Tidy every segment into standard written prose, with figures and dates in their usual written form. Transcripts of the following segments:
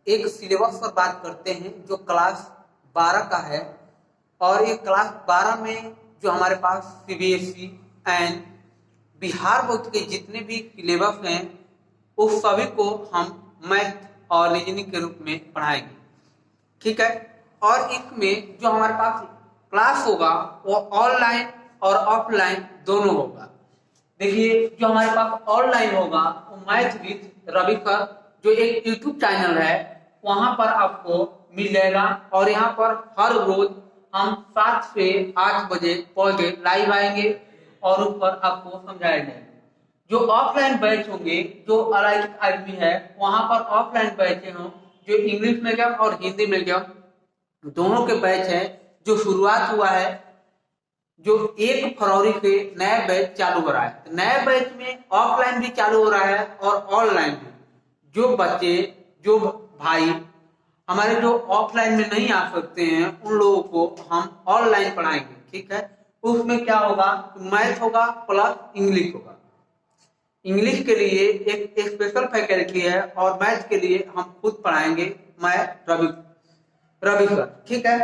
एक सिलेबस पर बात करते हैं जो क्लास 12 का है। और ये क्लास 12 में जो हमारे पास सीबीएसई एंड बिहार बोर्ड के जितने भी सिलेबस हैं उस सभी को हम मैथ और रीजनिंग के रूप में पढ़ाएंगे, ठीक है। और इसमें जो हमारे पास क्लास होगा वो ऑनलाइन और ऑफलाइन दोनों होगा। देखिए, जो हमारे पास ऑनलाइन होगा वो मैथ विद रवि सर जो एक यूट्यूब चैनल है वहां पर आपको मिल जाएगा। और यहाँ पर हर रोज हम 7 से 8 बजे पौधे लाइव आएंगे और उस पर आपको समझाया जाएगा। जो ऑफलाइन बैच होंगे, जो अलाइक अकेडमी है वहां पर ऑफलाइन बैच हों जो इंग्लिश मीडियम और हिंदी मीडियम दोनों के बैच है जो शुरुआत हुआ है, जो 1 फरवरी से नया बैच चालू हो रहा है। नए बैच में ऑफलाइन भी चालू हो रहा है और ऑनलाइन भी। जो बच्चे, जो भाई हमारे जो ऑफलाइन में नहीं आ सकते हैं उन लोगों को हम ऑनलाइन पढ़ाएंगे, ठीक है। उसमें क्या होगा, मैथ होगा प्लस इंग्लिश होगा। इंग्लिश के लिए एक स्पेशल फैकल्टी है और मैथ के लिए हम खुद पढ़ाएंगे, मैं रवि सर, ठीक है।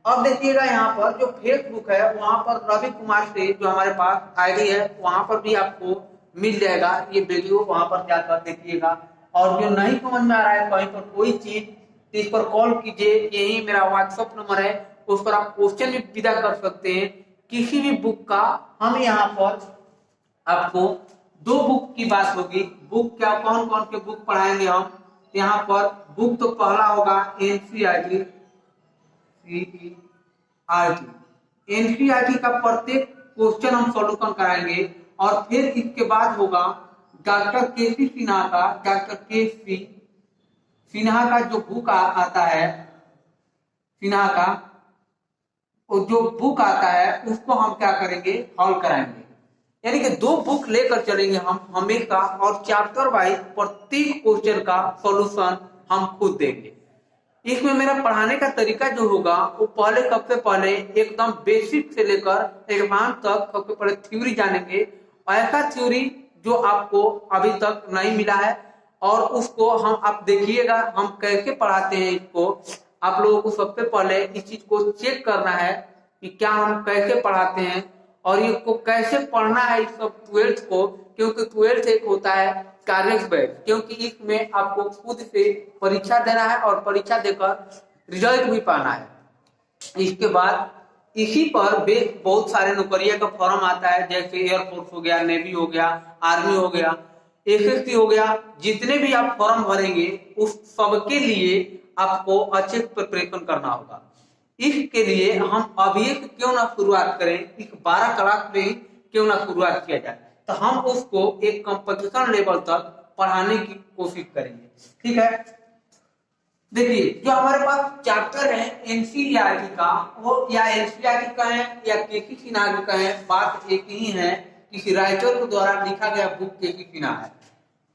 अब देखिएगा यहाँ पर जो फेसबुक है वहां पर रवि कुमार से जो हमारे पास आईडी है वहां पर भी आपको मिल जाएगा ये वीडियो, वहां पर जाकर देखिएगा। और जो नहीं समझ में आ रहा है कहीं पर कोई चीज तो इस पर कॉल कीजिए, यही मेरा व्हाट्सएप नंबर है, उस पर आप क्वेश्चन भी विदा कर सकते हैं किसी भी बुक का। हम यहाँ पर आपको 2 बुक की बात होगी। बुक क्या, कौन कौन के बुक पढ़ाएंगे हम यहाँ पर। बुक तो पहला होगा एनसीईआरटी का प्रत्येक क्वेश्चन हम सॉल्यूशन कराएंगे। और फिर इसके बाद होगा डॉक्टर केसी सिन्हा का जो बुक आता है, सिन्हा का जो बुक आता है उसको हम क्या करेंगे, हॉल कराएंगे। यानी कि 2 बुक लेकर चलेंगे हम हमेशा और चैप्टर वाइज प्रत्येक क्वेश्चन का सॉल्यूशन हम खुद देंगे। इसमें मेरा पढ़ाने का तरीका जो होगा वो पहले सबसे पहले एकदम बेसिक से लेकर एडवांस तक सबसे पहले थ्योरी जानेंगे। ऐसा थ्योरी जो आपको अभी तक नहीं मिला है और उसको हम, आप देखिएगा हम कैसे पढ़ाते हैं इसको। आप लोगों को सबसे पहले इस चीज को चेक करना है कि क्या हम कैसे पढ़ाते हैं और इसको कैसे पढ़ना है इस सब 12th को, क्योंकि 12th एक होता है कार्य बैच, क्योंकि इसमें आपको खुद से परीक्षा देना है और परीक्षा देकर रिजल्ट भी पाना है। इसके बाद इसी पर बहुत सारे नौकरियों का फॉर्म आता है, जैसे एयरफोर्स हो गया, नेवी हो गया, आर्मी हो गया, एसएससी हो गया। जितने भी आप फॉर्म भरेंगे उस सबके लिए आपको अच्छे प्रिपरेशन करना होगा। इसके लिए हम अभी क्यों ना शुरुआत करें, इस 12 क्लास में क्यों ना शुरुआत किया जाए, तो हम उसको एक कंपटीशन लेवल तक पढ़ाने की कोशिश करेंगे, ठीक है। देखिए, जो हमारे पास चैप्टर है एनसीईआरटी का, वो या एनसीईआरटी का है या केसी सिन्हा का है, बात एक ही है, किसी राइटर के द्वारा लिखा गया बुक केसी सिन्हा है।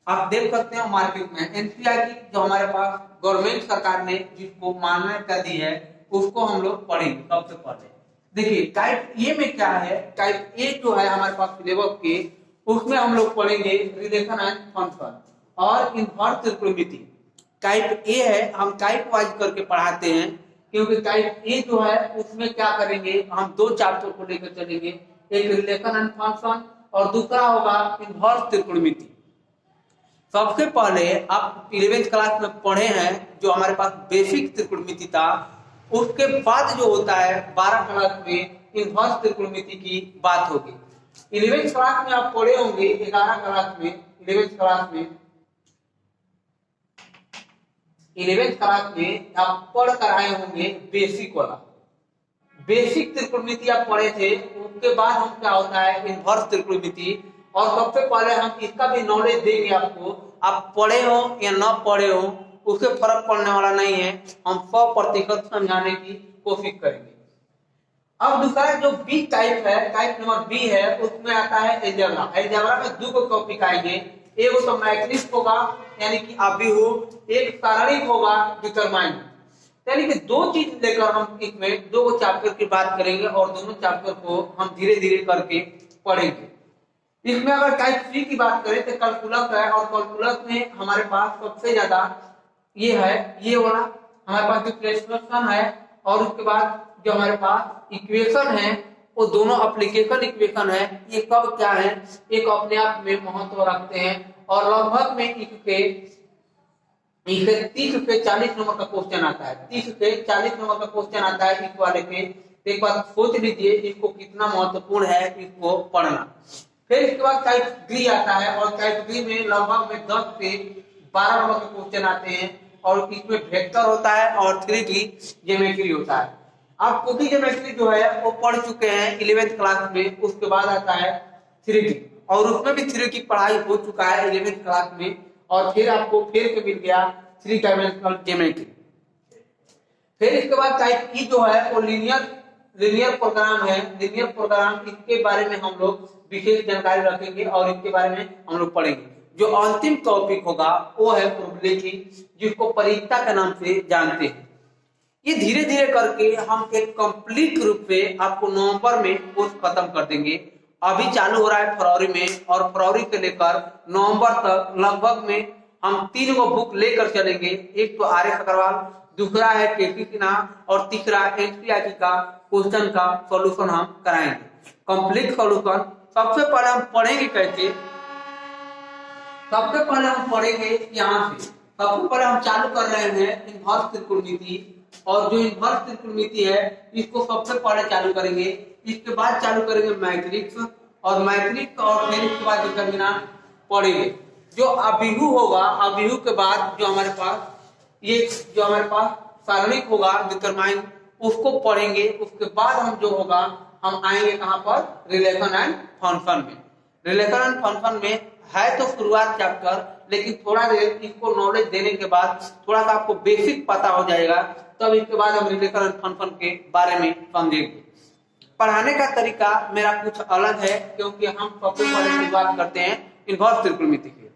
आप देख सकते हैं मार्केट में एनसीईआरटी जो हमारे पास गवर्नमेंट सरकार ने जिसको मान्यता दी है उसको हम लोग पढ़ेंगे सबसे पहले। देखिए, टाइप ए में क्या है, टाइप ए जो है हमारे पास सिलेबस के, उसमें हम लोग पढ़ेंगे रिलेशन एंड फंक्शन और इनवर्स त्रिकोणमिति। टाइप ए है, हम टाइप वाइज करके पढ़ाते हैं क्योंकि टाइप ए जो है उसमें क्या करेंगे, हम 2 चैप्टर को लेकर चलेंगे, एक रिलेशन एंड फंक्शन और दूसरा होगा इनवर्स त्रिकोणमिति। सबसे पहले आप 11th क्लास में पढ़े हैं जो हमारे पास बेसिक त्रिकोणमिति था, उसके बाद जो होता है 12 क्लास में इनवर्स त्रिकोणमिति की बात होगी। 11th क्लास में आप पढ़े होंगे, 11th क्लास में 11th क्लास में आप पढ़ कर आए होंगे बेसिक वाला, बेसिक त्रिकोणमिति आप पढ़े थे। उसके बाद हम क्या होता है इनवर्स त्रिकोणमिति, और सबसे पहले हम इसका भी नॉलेज देंगे आपको। आप पढ़े हो या ना पढ़े हो उससे फर्क पड़ने वाला नहीं है, हम 100% समझाने की कोशिश करेंगे। अब दूसरा जो बी टाइप है, टाइप नंबर बी है, उसमें आता है एलजेब्रा। एलजेब्रा में 2 टॉपिक आएंगे, एक तो मैट्रिक्स होगा यानी कि अभी हो, एक सारणिक होगा डिटरमाइन। यानी कि 2 चीज लेकर हम इसमें 2 चैप्टर की बात करेंगे और दोनों चैप्टर को हम धीरे धीरे करके पढ़ेंगे। इसमें अगर टाइप सी की बात करें तो कैलकुलस है और कैलकुलस में हमारे पास सबसे ज्यादा ये है, ये वाला हमारे पास जो क्वेश्चन है, और उसके बाद जो हमारे पास इक्वेशन है वो दोनों एप्लीकेशन इक्वेशन है। ये कब क्या है, एक अपने आप में महत्व रखते हैं, और लगभग में इसके 30 से 40 नंबर का क्वेश्चन आता है, 30 से 40 नंबर का क्वेश्चन आता है इस वाले पे। एक बार सोच लीजिए इसको कितना महत्वपूर्ण है इसको पढ़ना। फिर इसके बाद टाइप 3 आता है, और टाइप 3 में लगभग में 10 से 12 नंबर के क्वेश्चन आते हैं, और इसमें वेक्टर होता है और 3D ज्योमेट्री होता है। आप 2D ज्योमेट्री जो है वो पढ़ चुके हैं 11th क्लास में, उसके बाद आता है 3D, और उसमें भी 3D की पढ़ाई हो चुका है 11th क्लास में, और फिर आपको फिर से मिल गया 3 डायमेंशनल ज्योमेट्री। फिर इसके बाद टाइप ई जो है वो लीनियर प्रोग्राम है। लीनियर प्रोग्राम, इसके बारे में हम लोग विशेष जानकारी रखेंगे और इसके बारे में हम लोग पढ़ेंगे। जो अंतिम टॉपिक होगा वो है प्रोबेबिलिटी, जिसको परीक्षा के नाम से जानते हैं। ये धीरे धीरे करके हम एक कंप्लीट रूप से आपको नवंबर में कोर्स खत्म कर देंगे। अभी चालू हो रहा है फरवरी में, और फरवरी से लेकर नवंबर तक लगभग में हम 3 गो बुक लेकर चलेंगे। एक तो आर एस अग्रवाल, दूसरा है केसी सिन्हा, और तीसरा एनसीईआरटी का क्वेश्चन का सॉल्यूशन हम कराएंगे, कंप्लीट सॉल्यूशन। सबसे पहले हम पढ़ेंगे कैसे, सबसे पहले हम पढ़ेंगे यहाँ से। सबसे पहले हम चालू कर रहे हैं इनवर्स त्रिकोणमिति, और जो इनवर्स त्रिकोणमिति है इसको सबसे पहले चालू करेंगे। इसके बाद चालू करेंगे मैट्रिक्स, और मैट्रिक्स, और फिर इसके बाद डिटरमिनेंट पढ़ेंगे। जो अभिहु होगा, अभिहु के बाद जो हमारे पास ये जो हमारे पास सारणिक होगा डिटरमाइन, उसको पढ़ेंगे। उसके बाद हम जो होगा हम आएंगे कहाँ पर, रिलेशन एंड फंक्शन में। रिलेशन एंड फंक्शन में है तो शुरुआत चैप्टर, लेकिन थोड़ा देर इसको नॉलेज देने के बाद थोड़ा सा आपको बेसिक पता हो जाएगा, तब इसके बाद हम रिलेशन एंड फंक्शन के बारे में समझेंगे। पढ़ाने का तरीका मेरा कुछ अलग है, क्योंकि हम सबसे पहले शुरुआत करते हैं इनवर्स त्रिकोणमिति की,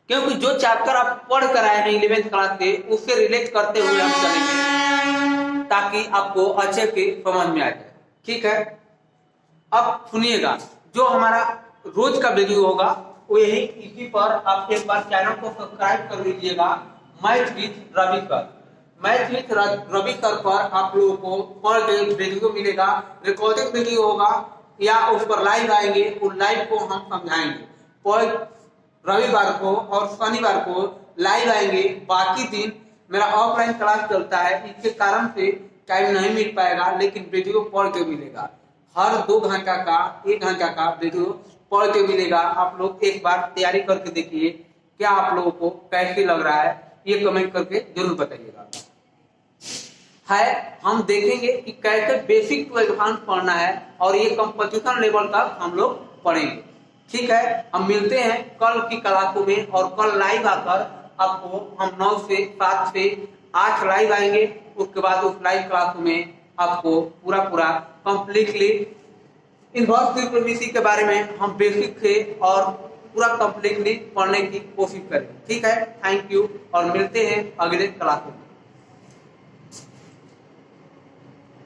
क्योंकि जो चैप्टर आप पढ़ कर आए हैं 11th क्लास से उससे रिलेट करते हुए हम चलेंगे, ताकि आपको अच्छे से समझ में आ जाए। ठीक है, अब सुनिएगा, जो हमारा रोज का वीडियो होगा वो यही इसी पर आप एक बार चैनल को सब्सक्राइब कर लीजिएगा, math with Ravi sir. Math with Ravi sir पर आप लोगों को पर डे वीडियो मिलेगा, रिकॉर्डेड वीडियो होगा, या उस पर लाइव आएंगे, उस लाइव को हम समझाएंगे। पर रविवार को और शनिवार को लाइव आएंगे, बाकी दिन मेरा ऑफलाइन क्लास चलता है, इसके कारण से टाइम नहीं मिल पाएगा, लेकिन वीडियो पढ़ के मिलेगा। हर 2 घंटा का 1 घंटा का वीडियो पढ़ के मिलेगा। आप लोग एक बार तैयारी करके देखिए, क्या आप लोगों को कैसे लग रहा है, ये कमेंट करके जरूर बताइएगा। है हम देखेंगे कि कैसे बेसिक टू एडवांस पढ़ना है, और ये कंपटीशन लेवल तक हम लोग पढ़ेंगे। ठीक है, हम मिलते हैं कल की क्लासों में, और कल लाइव आकर आपको हम 9 से 7 से 8 लाइव आएंगे। उसके बाद उस लाइव क्लासों में आपको पूरा कंप्लीटली इनवर्स त्रिकोणमिति के बारे में हम बेसिक से और पूरा कंप्लीटली पढ़ने की कोशिश करेंगे। ठीक है, थैंक यू, और मिलते हैं अगले क्लासों में।